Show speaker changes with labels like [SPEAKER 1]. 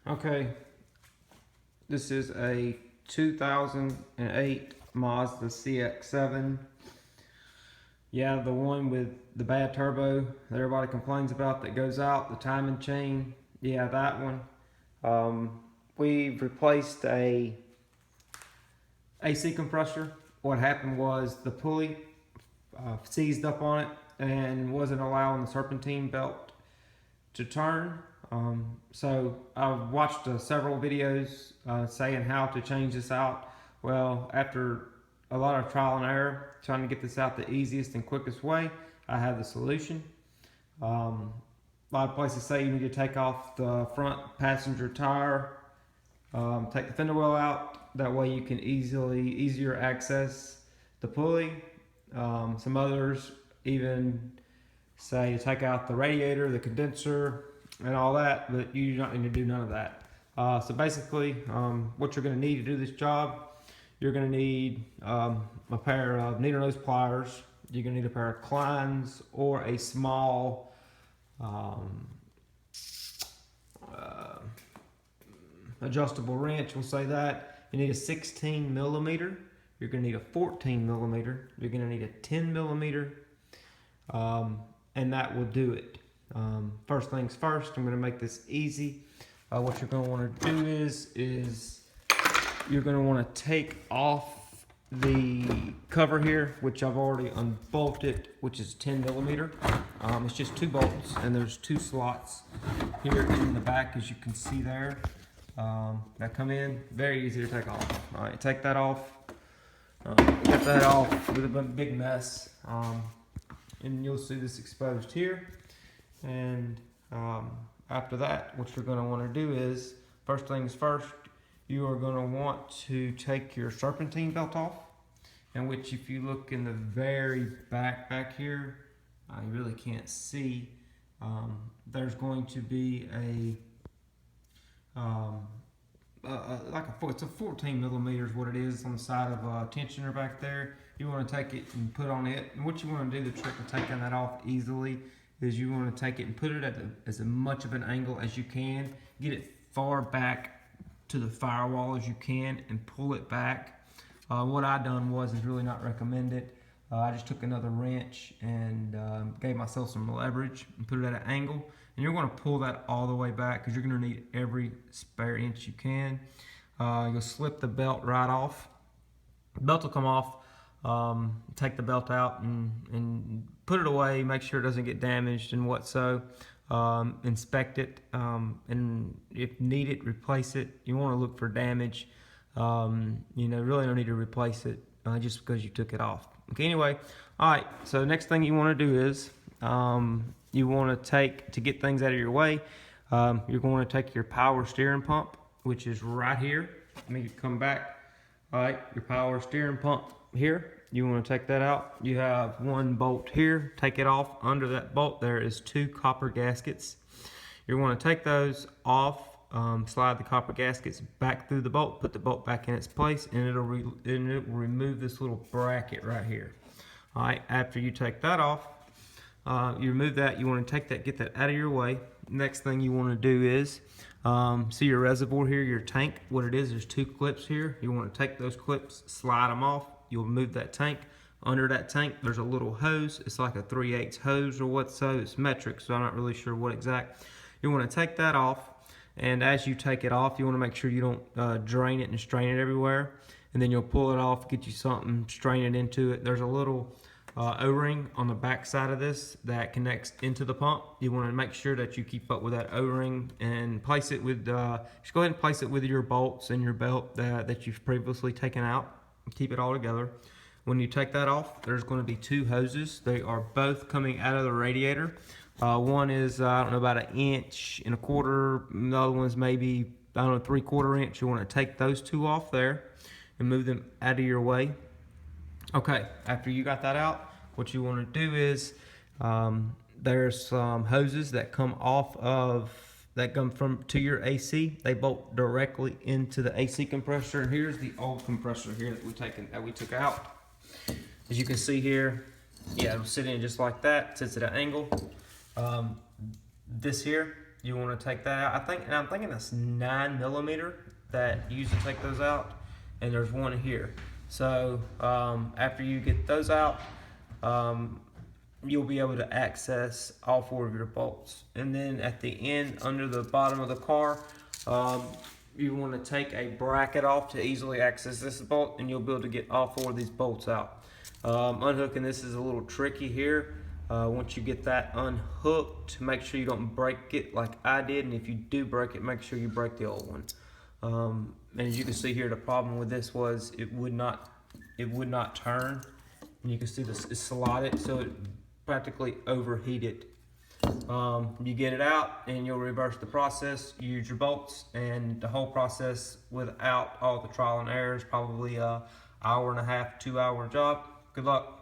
[SPEAKER 1] Okay, this is a 2008 Mazda CX-7. Yeah, the one with the bad turbo that everybody complains about that goes out, the timing chain. Yeah, that one. We've replaced a AC compressor. What happened was the pulley seized up on it and wasn't allowing the serpentine belt to turn. So I've watched several videos saying how to change this out. Well, after a lot of trial and error, trying to get this out the easiest and quickest way, I have the solution. A lot of places say you need to take off the front passenger tire, take the fender well out. That way you can easier access the pulley. Some others even say to take out the radiator, the condenser, and all that, but you do not need to do none of that. So basically, what you're going to need to do this job, you're going to need a pair of needle nose pliers. You're going to need a pair of Kleins or a small adjustable wrench. We'll say that. You need a 16 millimeter. You're going to need a 14 millimeter. You're going to need a 10 millimeter. And that will do it. First things first, I'm going to make this easy. What you're going to want to do is you're going to want to take off the cover here, which I've already unbolted, which is 10 millimeter. It's just 2 bolts, and there's 2 slots here in the back, as you can see there, that come in. Very easy to take off. All right, take that off. Get that off with a big mess. And you'll see this exposed here. And after that, what you're going to want to do is, first things first, you are going to want to take your serpentine belt off, in which if you look in the very back here, you really can't see, there's going to be it's a 14 millimeters what it is on the side of a tensioner back there. You want to take it and put on it, and what you want to do, the trick of taking that off easily, is you want to take it and put it at as much of an angle as you can. Get it far back to the firewall as you can and pull it back. What I done is really not recommended. I just took another wrench and gave myself some leverage and put it at an angle. And you're going to pull that all the way back because you're going to need every spare inch you can. You'll slip the belt right off. The belt will come off. Take the belt out and put it away. Make sure it doesn't get damaged and what so. Inspect it, and if needed, replace it. You want to look for damage. Really don't need to replace it just because you took it off. Okay, anyway, all right, so the next thing you want to do is you want to get things out of your way, you're going to take your power steering pump, which is right here. Let me come back. All right, your power steering pump here, you want to take that out. You have 1 bolt here. Take it off. Under that bolt there is 2 copper gaskets. You want to take those off, slide the copper gaskets back through the bolt, put the bolt back in its place, and it will remove this little bracket right here. All right, after you take that off, you remove that. You want to get that out of your way. Next thing you want to do is see your reservoir here, your tank. What it is, there's 2 clips here. You want to take those clips, slide them off. You'll move that tank. Under that tank, there's a little hose. It's like a 3/8 hose or what so. It's metric, so I'm not really sure what exact. You want to take that off, and as you take it off, you want to make sure you don't drain it and strain it everywhere. And then you'll pull it off, get you something, strain it into it. There's a little O-ring on the back side of this that connects into the pump. You want to make sure that you keep up with that O-ring and place it with, just go ahead and place it with your bolts and your belt that you've previously taken out. Keep it all together. When you take that off, there's going to be 2 hoses. They are both coming out of the radiator. One is, I don't know, about 1.25 inches. The other one's maybe, I don't know, 3/4 inch. You want to take those 2 off there and move them out of your way. Okay, after you got that out, what you want to do is, there's some hoses that come to your AC. They bolt directly into the AC compressor, and here's the old compressor here that we took out. As you can see here, yeah, it'll sit in just like that. It sits at an angle. This here You want to take that out. I'm thinking that's 9mm that you use to take those out, and there's one here. So after you get those out, you'll be able to access all 4 of your bolts. And then at the end, under the bottom of the car, you want to take a bracket off to easily access this bolt, and you'll be able to get all 4 of these bolts out. Unhooking this is a little tricky here. Once you get that unhooked, make sure you don't break it like I did, and if you do break it, make sure you break the old one. And as you can see here, the problem with this was it would not turn, and you can see this is slotted, so it practically overheated. You get it out and you'll reverse the process, use your bolts, and the whole process without all the trial and error is probably a 1.5 hour, 2 hour job. Good luck.